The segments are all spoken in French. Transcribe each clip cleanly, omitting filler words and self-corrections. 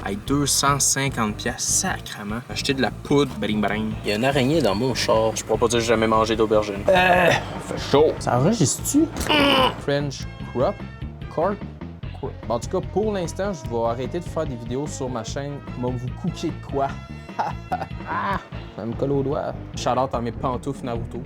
Hey, 250$, sacrement. Acheter de la poudre, bring bring. Il y a une araignée dans mon char. Je pourrais pas dire que j'ai jamais mangé d'aubergine. Fait chaud. Ça enregistre-tu? French crop? Corp? En tout cas, pour l'instant, je vais arrêter de faire des vidéos sur ma chaîne. Moi, vous cookiez de quoi? Ça me colle au doigt. Shout-out à mes pantoufles Naruto.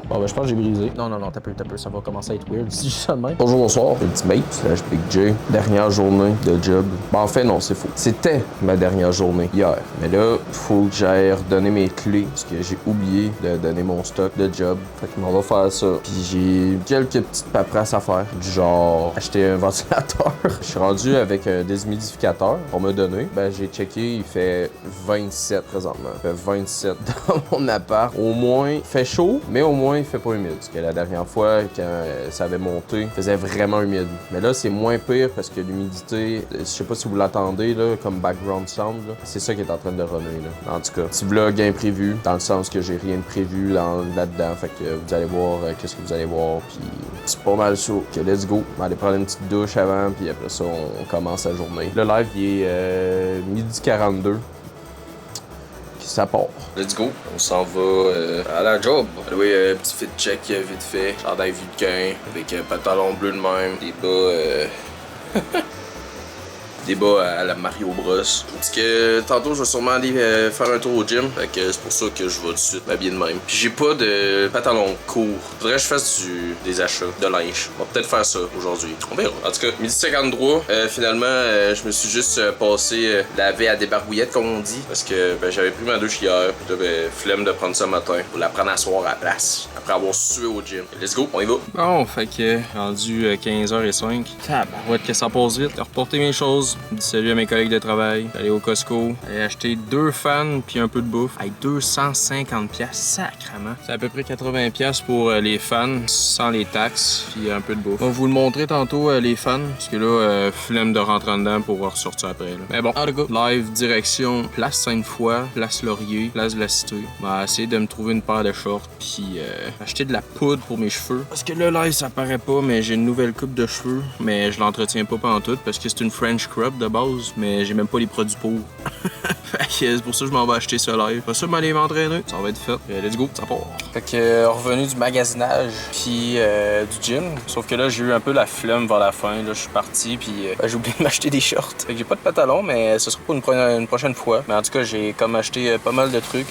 Bon, ben, je pense que j'ai brisé. Non, t'as peu, ça va commencer à être weird si je dis ça de même. Bonjour, bonsoir, le petit mate, slash Big J. Dernière journée de job. Ben, en fait, non, c'est faux. C'était ma dernière journée hier. Mais là, faut que j'aille redonner mes clés parce que j'ai oublié de donner mon stock de job. Fait que on va faire ça. Puis j'ai quelques petites paperasses à faire. Du genre, acheter un ventilateur. Je suis rendu avec un déshumidificateur qu'on m'a donné. Ben, j'ai checké, il fait 27 présentement. Il fait 27 dans mon appart. Au moins, il fait chaud, mais au moins, il fait pas humide. Parce que la dernière fois, quand ça avait monté, il faisait vraiment humide. Mais là, c'est moins pire parce que l'humidité, je sais pas si vous l'entendez, là, comme background sound, c'est ça qui est en train de runner, là. En tout cas, petit vlog imprévu, dans le sens que j'ai rien de prévu là-dedans. Fait que vous allez voir qu'est-ce que vous allez voir, puis c'est pas mal ça. Ok, let's go. On va aller prendre une petite douche avant, puis après ça, on commence la journée. Le live, il est 12h42. Ça part. Let's go. On s'en va à la job. Oui, petit fit check vite fait. Chandail vulcain avec un pantalon bleu de même. Des bas des bas à la Mario Bros. Parce que tantôt, je vais sûrement aller faire un tour au gym. Fait que c'est pour ça que je vais tout de suite m'habiller de même. Puis j'ai pas de pantalon court. Faudrait que je fasse des achats de linge. On va peut-être faire ça aujourd'hui. On verra. En tout cas, 12h53. Finalement, je me suis juste passé laver à débarbouillette, comme on dit. Parce que j'avais pris ma douche hier. Puis là, flemme de prendre ça matin. Pour la prendre à soir à la place. Après avoir sué au gym. Let's go, on y va. Bon, fait que rendu 15h05. Tabarouette que ça passe vite. Reporter mes choses. Dis salut à mes collègues de travail. Aller au Costco. Aller acheter 2 fans puis un peu de bouffe. Hey, 250$, sacrement. C'est à peu près 80$ pour les fans, sans les taxes, puis un peu de bouffe. On va vous le montrer tantôt, les fans, parce que là, flemme de rentrer dedans pour ressortir après. Là. Mais bon, en tout cas, live direction Place Sainte-Foy, Place Laurier, Place de la Cité. On va essayer de me trouver une paire de shorts, puis acheter de la poudre pour mes cheveux. Parce que là, live, ça paraît pas, mais j'ai une nouvelle coupe de cheveux, mais je l'entretiens pas pantoute, parce que c'est une French crop de base, mais j'ai même pas les produits pour. C'est pour ça que je m'en vais acheter ça live. Pas ça, m'aller m'entraîner. Ça va être fait. Let's go, ça part. Fait que revenu du magasinage puis du gym. Sauf que là, j'ai eu un peu la flemme vers la fin. Là, je suis parti puis j'ai oublié de m'acheter des shorts. Fait que j'ai pas de pantalon, mais ce sera pour une prochaine fois. Mais en tout cas, j'ai comme acheté pas mal de trucs.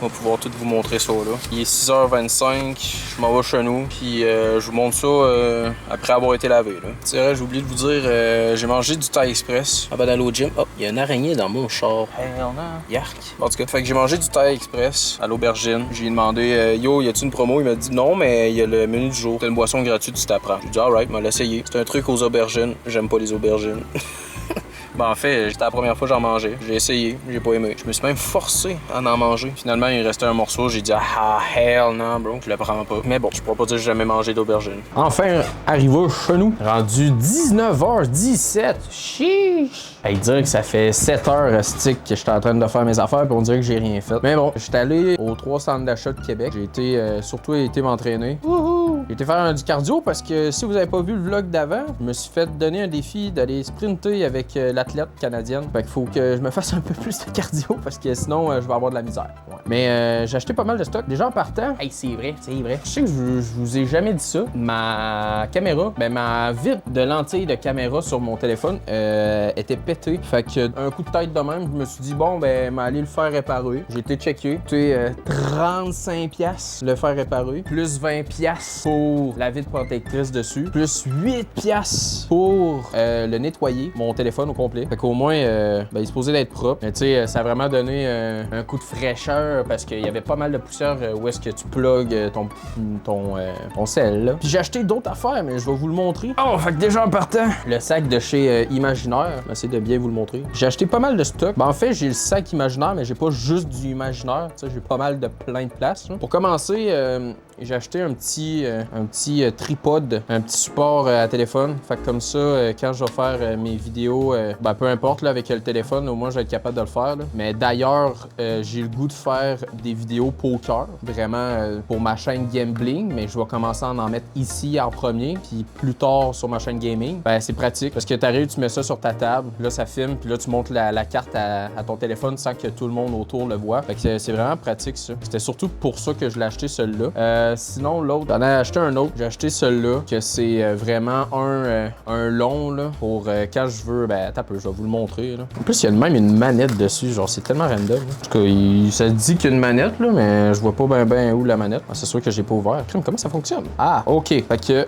On va pouvoir tout vous montrer ça là. Il est 6h25, je m'en vais chez nous, puis je vous montre ça après avoir été lavé. C'est vrai, j'ai oublié de vous dire, j'ai mangé du Thai Express avant d'aller au gym. Oh, il y a une araignée dans mon char. Hell non. Yark. En tout cas, fait que j'ai mangé du Thai Express à l'aubergine. J'ai demandé, yo, y a-tu une promo? Il m'a dit non, mais il y a le menu du jour. T'as une boisson gratuite, tu t'apprends. J'ai dit alright, m'a l'essayer. C'est un truc aux aubergines. J'aime pas les aubergines. Ben en fait, c'était la première fois que j'en mangeais. J'ai essayé, j'ai pas aimé. Je me suis même forcé à en manger. Finalement, il restait un morceau, j'ai dit ah hell non bro, je le prends pas. Mais bon, je pourrais pas dire que j'ai jamais mangé d'aubergine. Enfin, arrivé chez nous, rendu 19h17. Chiche! Hey, dire que ça fait 7 heures stick que j'étais en train de faire mes affaires puis on dirait que j'ai rien fait. Mais bon, j'étais allé aux 3 centres d'achat de Québec. J'ai surtout été m'entraîner. Wouhou! J'ai été faire du cardio parce que si vous avez pas vu le vlog d'avant, je me suis fait donner un défi d'aller sprinter avec l'athlète canadienne. Fait qu'il faut que je me fasse un peu plus de cardio parce que sinon je vais avoir de la misère. Ouais. Mais j'ai acheté pas mal de stock. Déjà en partant, hey, c'est vrai. Je sais que je vous ai jamais dit ça. Ma caméra, ma vitre de lentille de caméra sur mon téléphone était pétée. Fait que un coup de tête de même, je me suis dit bon m'aller le faire réparer. J'ai été checké. C'était 35$ le faire réparer, plus 20$ pour la vitre protectrice dessus, plus 8$ pour le nettoyer, mon téléphone au complet. Fait qu'au moins, il est supposé d'être propre. Mais tu sais, ça a vraiment donné un coup de fraîcheur parce qu'il y avait pas mal de poussière où est-ce que tu plugues ton sel, là. Puis j'ai acheté d'autres affaires, mais je vais vous le montrer. Oh, fait que déjà en partant, le sac de chez Imaginaire. Je vais essayer de bien vous le montrer. J'ai acheté pas mal de stock. En fait, j'ai le sac Imaginaire, mais j'ai pas juste du Imaginaire. Tu sais, j'ai pas mal de plein de place. Là. Pour commencer, j'ai acheté un petit tripod, un petit support à téléphone. Fait que comme ça, quand je vais faire mes vidéos, Ben, peu importe, là, avec le téléphone, au moins, je vais être capable de le faire. Là. Mais d'ailleurs, j'ai le goût de faire des vidéos poker, vraiment pour ma chaîne Gambling, mais je vais commencer à en mettre ici en premier, puis plus tard sur ma chaîne Gaming. Ben, c'est pratique, parce que t'arrives, tu mets ça sur ta table, là, ça filme, puis là, tu montres la carte à ton téléphone sans que tout le monde autour le voit. Fait que c'est vraiment pratique, ça. C'était surtout pour ça que je l'ai acheté, celui-là. Sinon, l'autre, j'en ai acheté un autre. J'ai acheté celui-là, que c'est vraiment un long, là, pour quand je veux. Ben, attends un peu, je vais vous le montrer, là. En plus, il y a même une manette dessus, genre, c'est tellement random. Là. En tout cas, ça dit qu'il y a une manette, là, mais je vois pas ben où la manette. Ah, c'est sûr que j'ai pas ouvert. Comment ça fonctionne? Ah, OK. Fait que.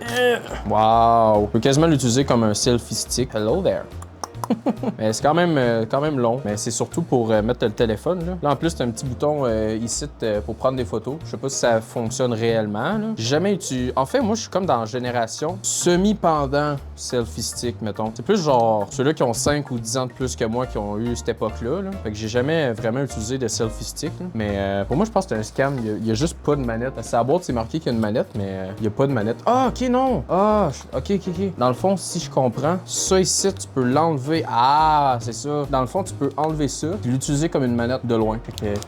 Wow! On peut quasiment l'utiliser comme un selfie stick. Hello there. Mais c'est quand même long. Mais c'est surtout pour mettre le téléphone. Là, en plus, t'as un petit bouton ici pour prendre des photos. Je sais pas si ça fonctionne réellement. J'ai jamais utilisé. En fait, moi, je suis comme dans la génération semi-pendant selfie stick, mettons. C'est plus genre ceux-là qui ont 5 ou 10 ans de plus que moi qui ont eu cette époque-là. Là. Fait que j'ai jamais vraiment utilisé de selfie stick. Là. Mais pour moi, je pense que c'est un scam. Il y a juste pas de manette. À sa boîte, c'est marqué qu'il y a une manette, mais il y a pas de manette. Ah, OK, non! Ah, OK. Dans le fond, si je comprends, ça ici, tu peux l'enlever. Ah, c'est ça. Dans le fond, tu peux enlever ça et l'utiliser comme une manette de loin. Fait que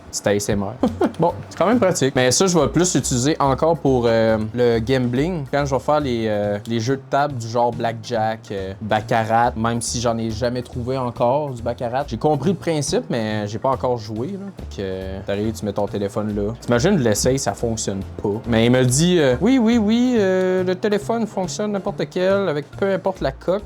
c'est ASMR. Bon, c'est quand même pratique. Mais ça, je vais plus l'utiliser encore pour le gambling. Quand je vais faire les jeux de table du genre blackjack, baccarat, même si j'en ai jamais trouvé encore du baccarat. J'ai compris le principe, mais j'ai pas encore joué. Là. Fait que t'arrives, tu mets ton téléphone là. T'imagines, l'essaye, ça fonctionne pas. Mais il me dit, oui, le téléphone fonctionne n'importe quel, avec peu importe la coque.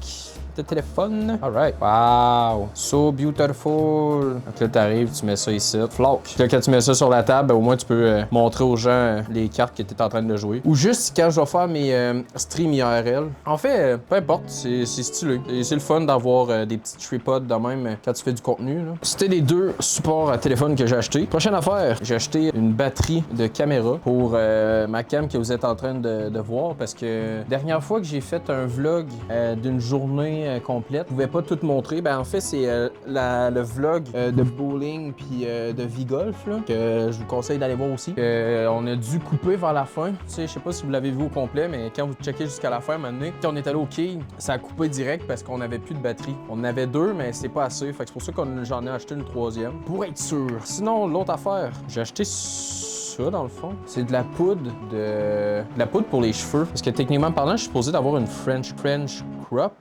De téléphone. Alright. Wow. So beautiful. Donc là, t'arrives, tu mets ça ici. Flock. Puis là, quand tu mets ça sur la table, ben, au moins, tu peux montrer aux gens les cartes que tu es en train de jouer. Ou juste quand je vais faire mes streams IRL. En fait, peu importe, c'est stylé. Et c'est le fun d'avoir des petits tripods de même quand tu fais du contenu. C'était les deux supports à téléphone que j'ai acheté. Prochaine affaire, j'ai acheté une batterie de caméra pour ma cam que vous êtes en train de voir parce que dernière fois que j'ai fait un vlog d'une journée complète. Je pouvais pas tout montrer. Ben en fait, c'est le vlog de bowling puis de V-Golf là, que je vous conseille d'aller voir aussi. On a dû couper vers la fin. Tu sais, je sais pas si vous l'avez vu au complet, mais quand vous checkez jusqu'à la fin, maintenant, quand on est allé au quai, ça a coupé direct parce qu'on avait plus de batterie. On en avait deux, mais c'est pas assez. Fait que c'est pour ça que j'en ai acheté une troisième. Pour être sûr. Sinon, l'autre affaire, j'ai acheté ça dans le fond. C'est de la poudre pour les cheveux. Parce que techniquement parlant, je suis supposé d'avoir une French Crop.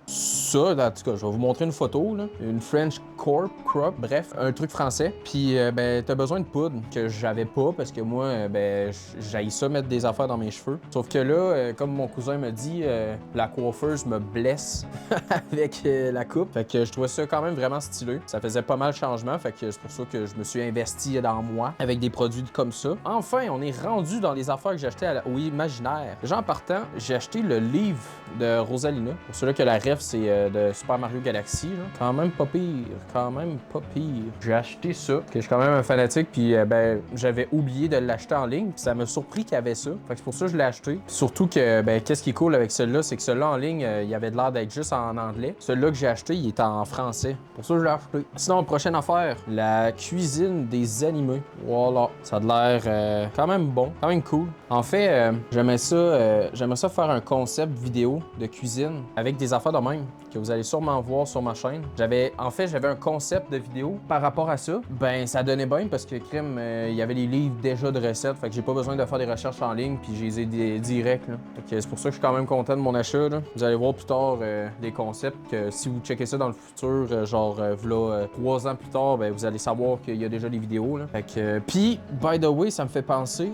Ça, en tout cas, je vais vous montrer une photo, là. Une French Crop, bref, un truc français. Puis, ben, t'as besoin de poudre que j'avais pas parce que moi, ben, j'haïs ça mettre des affaires dans mes cheveux. Sauf que là, comme mon cousin me dit, la coiffeuse me blesse avec la coupe. Fait que je trouvais ça quand même vraiment stylé. Ça faisait pas mal de changements. Fait que c'est pour ça que je me suis investi dans moi avec des produits comme ça. Enfin, on est rendu dans les affaires que j'ai achetées au Imaginaire. Déjà en partant, j'ai acheté le livre de Rosalina. Pour ceux-là que la ref, c'est de Super Mario Galaxy. Là. Quand même pas pire. J'ai acheté ça, que je suis quand même un fanatique, puis ben, j'avais oublié de l'acheter en ligne, puis ça m'a surpris qu'il y avait ça. Fait que c'est pour ça que je l'ai acheté. Surtout que, ben, qu'est-ce qui est cool avec celui-là, c'est que celui-là en ligne, il avait l'air d'être juste en anglais. Celui-là que j'ai acheté, il est en français. Pour ça, je l'ai acheté. Sinon, prochaine affaire, la cuisine des animés. Voilà. Ça a l'air quand même bon, quand même cool. En fait, j'aimais ça faire un concept vidéo de cuisine avec des affaires de même que vous allez sûrement voir sur ma chaîne. J'avais un concept de vidéo par rapport à ça. Ben, ça donnait bien parce que crème, il y avait les livres déjà de recettes, fait que j'ai pas besoin de faire des recherches en ligne puis je les ai direct là. Fait que c'est pour ça que je suis quand même content de mon achat là. Vous allez voir plus tard des concepts que si vous checkez ça dans le futur, genre v'là 3 ans plus tard, ben vous allez savoir qu'il y a déjà les vidéos là. Fait que puis by the way, ça me fait penser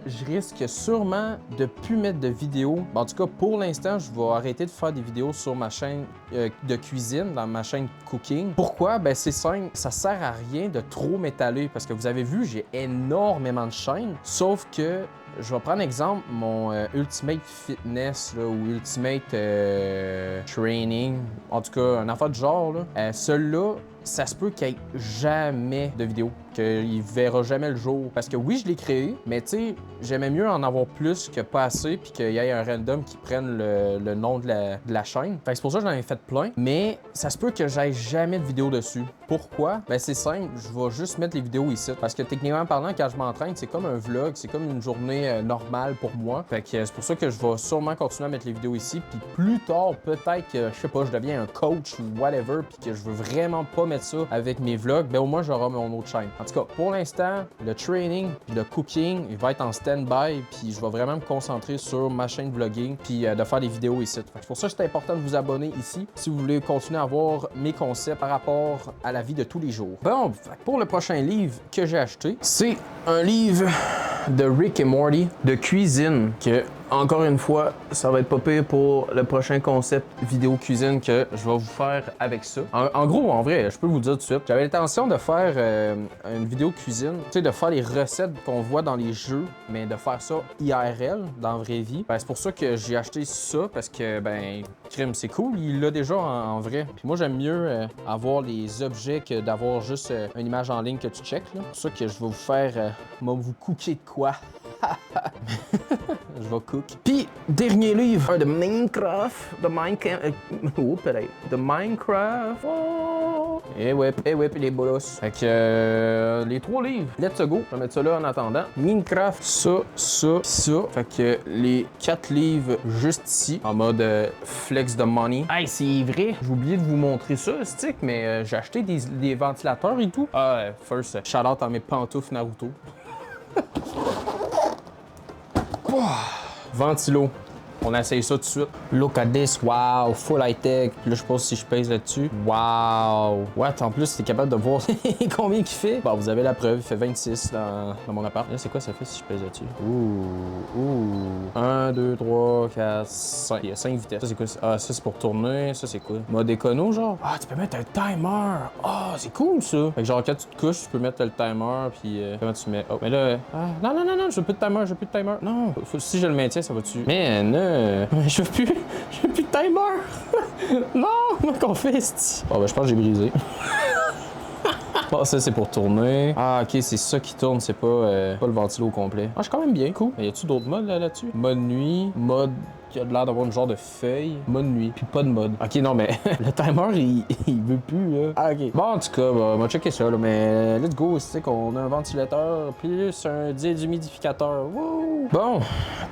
je risque sûrement de plus mettre de vidéos. En tout cas, pour l'instant, je vais arrêter de faire des vidéos sur ma chaîne de cuisine, dans ma chaîne cooking. Pourquoi? Ben c'est simple, ça sert à rien de trop m'étaler parce que vous avez vu, j'ai énormément de chaînes, sauf que je vais prendre exemple mon Ultimate Fitness là, ou Ultimate Training, en tout cas, un affaire du genre. Celui-là, ça se peut qu'il n'y ait jamais de vidéo, qu'il verra jamais le jour. Parce que oui, je l'ai créé, mais tu sais, j'aimais mieux en avoir plus que pas assez, puis qu'il y ait un random qui prenne le nom de la chaîne. Fait que c'est pour ça que j'en ai fait plein, mais ça se peut que j'aille jamais de vidéo dessus. Pourquoi? Ben c'est simple, je vais juste mettre les vidéos ici. Parce que techniquement parlant, quand je m'entraîne, c'est comme un vlog, c'est comme une journée moins normal pour moi. Fait que c'est pour ça que je vais sûrement continuer à mettre les vidéos ici. Puis plus tard, peut-être que, je sais pas, je deviens un coach ou whatever, puis que je veux vraiment pas mettre ça avec mes vlogs, ben au moins j'aurai mon autre chaîne. En tout cas, pour l'instant, le training, le cooking, il va être en stand-by, puis je vais vraiment me concentrer sur ma chaîne vlogging, puis de faire des vidéos ici. C'est pour ça que c'est important de vous abonner ici si vous voulez continuer à voir mes concepts par rapport à la vie de tous les jours. Bon, pour le prochain livre que j'ai acheté, c'est un livre de Rick et Morty de cuisine que, encore une fois, ça va être pas pire pour le prochain concept vidéo cuisine que je vais vous faire avec ça. En gros, en vrai, je peux vous dire tout de suite, j'avais l'intention de faire une vidéo cuisine, tu sais, de faire les recettes qu'on voit dans les jeux, mais de faire ça IRL, dans la vraie vie. Ben, c'est pour ça que j'ai acheté ça, parce que, ben, crime, c'est cool, il l'a déjà en vrai. Puis moi, j'aime mieux avoir les objets que d'avoir juste une image en ligne que tu checkes. C'est pour ça que je vais vous faire, vous cooker de quoi. Je vais cook. Puis, dernier livre de Minecraft. De Minecraft. Oh, peut-être. De Minecraft. Oh. Et ouais, les bolos. Fait que les 3 livres. Let's go. Je vais mettre ça là en attendant. Minecraft, ça. Fait que les 4 livres juste ici, en mode flex de money. Hey, c'est vrai. J'ai oublié de vous montrer ça, stick, mais j'ai acheté des ventilateurs et tout. Ah, first, shout out à mes pantoufles Naruto. Ventilo. On essaye ça tout de suite. Look at this, wow, full high-tech. Puis là, je pense si je pèse là-dessus. Wow. What, en plus, t'es capable de voir combien il fait. Bon, vous avez la preuve, il fait 26 dans mon appart. Là, c'est quoi ça fait si je pèse là-dessus? Ouh. 1, 2, 3, 4, 5. Il y a 5 vitesses. Ça, c'est quoi? Ah, ça, c'est pour tourner. Ça, c'est quoi? Mode écono, genre? Ah, tu peux mettre un timer. Ah, c'est cool, ça. Fait que genre, quand tu te couches, tu peux mettre le timer, puis comment tu mets? Oh, mais là, non, je veux plus de timer, Non, si je le maintiens, ça va dessus. Man, je veux plus de timer. Non, comment qu'on fait, c'ti? Bon, ben, je pense que j'ai brisé. Bon, ça, c'est pour tourner. Ah, ok, c'est ça qui tourne, c'est pas le ventilo au complet. Ah, je suis quand même bien, cool. Mais y a-tu d'autres modes là-dessus? Mode nuit, mode qui a l'air d'avoir une genre de feuille, mode nuit, puis pas de mode. Ok, non, mais le timer, il veut plus, là. Ah, ok. Bon, en tout cas, on va checker ça, là, mais let's go, c'est qu'on a un ventilateur plus un déshumidificateur. Wouh! Bon,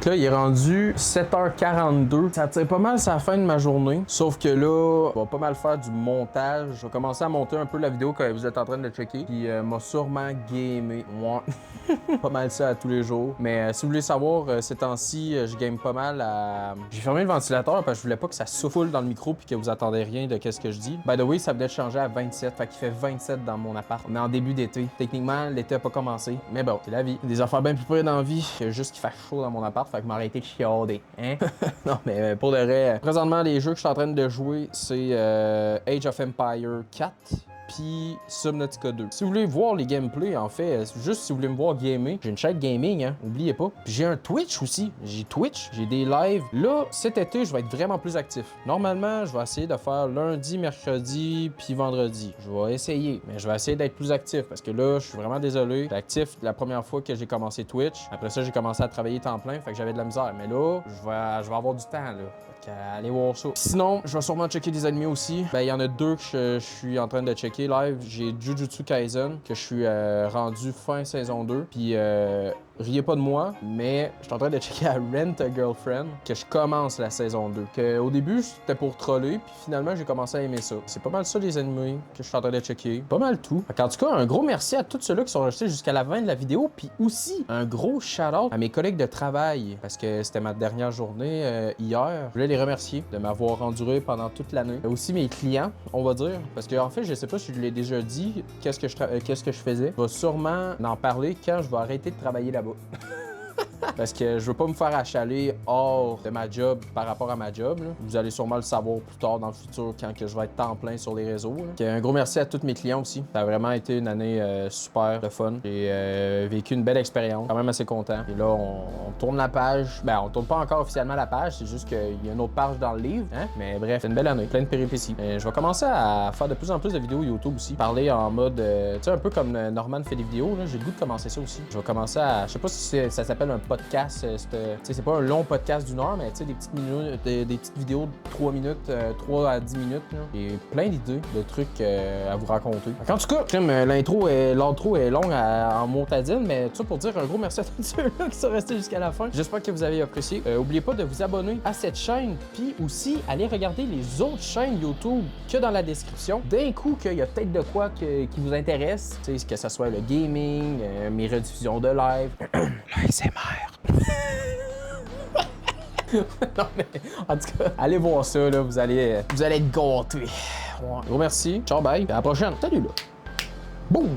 là, il est rendu 7h42. Ça tire pas mal, c'est la fin de ma journée. Sauf que là, on va pas mal faire du montage. Je vais commencer à monter un peu la vidéo que vous êtes en train de checker. Puis, m'a sûrement gamé. Ouais. Pas mal ça à tous les jours. Mais si vous voulez savoir, ces temps-ci, je game pas mal à. J'ai fermé le ventilateur parce que je voulais pas que ça souffle dans le micro puis que vous attendez rien de qu'est-ce que je dis. By the way, ça venait de changer à 27, fait qu'il fait 27 dans mon appart. On est en début d'été. Techniquement, l'été a pas commencé. Mais bon, c'est la vie. Des affaires bien plus près dans la vie que juste qu'il fait chaud dans mon appart, fait que m'arrêter de chiader. Hein? Non, mais pour de vrai, présentement, les jeux que je suis en train de jouer, c'est Age of Empire 4. Puis Subnautica 2. Si vous voulez voir les gameplays, en fait, juste si vous voulez me voir gamer, j'ai une chaîne gaming, hein, oubliez pas. Puis j'ai un Twitch aussi. J'ai Twitch, j'ai des lives. Là, cet été, je vais être vraiment plus actif. Normalement, je vais essayer de faire lundi, mercredi, puis vendredi. Je vais essayer, mais je vais essayer d'être plus actif parce que là, je suis vraiment désolé. J'étais actif la première fois que j'ai commencé Twitch. Après ça, j'ai commencé à travailler temps plein, fait que j'avais de la misère. Mais là, je vais avoir du temps, là. Allez voir ça. Sinon, je vais sûrement checker des animés aussi. Ben, il y en a 2 que je suis en train de checker live. J'ai Jujutsu Kaisen, que je suis rendu fin saison 2. Puis, riez pas de moi, mais je suis en train de checker à Rent a Girlfriend, que je commence la saison 2. Que, au début, c'était pour troller, puis finalement, j'ai commencé à aimer ça. C'est pas mal ça, les animés, que je suis en train de checker. Pas mal tout. En tout cas, un gros merci à tous ceux-là qui sont restés jusqu'à la fin de la vidéo, puis aussi, un gros shout-out à mes collègues de travail, parce que c'était ma dernière journée hier. Je voulais les remercier de m'avoir enduré pendant toute l'année. Aussi mes clients, on va dire, parce que en fait, je sais pas si je l'ai déjà dit, qu'est-ce que je faisais. Je vais sûrement en parler quand je vais arrêter de travailler là-bas. Parce que je veux pas me faire achaler hors de ma job par rapport à ma job. Là. Vous allez sûrement le savoir plus tard dans le futur quand que je vais être temps plein sur les réseaux. Un gros merci à tous mes clients aussi. Ça a vraiment été une année super de fun. J'ai vécu une belle expérience. Quand même assez content. Et là, on tourne la page. Ben, on tourne pas encore officiellement la page. C'est juste qu'il y a une autre page dans le livre. Hein? Mais bref, c'est une belle année. Plein de péripéties. Je vais commencer à faire de plus en plus de vidéos YouTube aussi. Parler en mode, tu sais, un peu comme Norman fait des vidéos. J'ai le goût de commencer ça aussi. Je vais commencer à, je sais pas si ça s'appelle un podcast podcast. C'est pas un long podcast d'1 heure, mais des petites minutes, des petites vidéos de 3 minutes, 3 à 10 minutes. J'ai plein d'idées, de trucs à vous raconter. En tout cas, l'outro est longue en montadine, mais tout ça pour dire un gros merci à tous ceux-là qui sont restés jusqu'à la fin. J'espère que vous avez apprécié. N'oubliez pas de vous abonner à cette chaîne, puis aussi allez regarder les autres chaînes YouTube qu'il y a dans la description. D'un coup, qu'il y a peut-être de quoi qui vous intéresse, que ce soit le gaming, mes rediffusions de live, l'ASMR. Non, mais en tout cas, allez voir ça, là, vous allez être gâtés. Ouais. Gros merci, ciao, bye, à la prochaine. Salut là. Boum!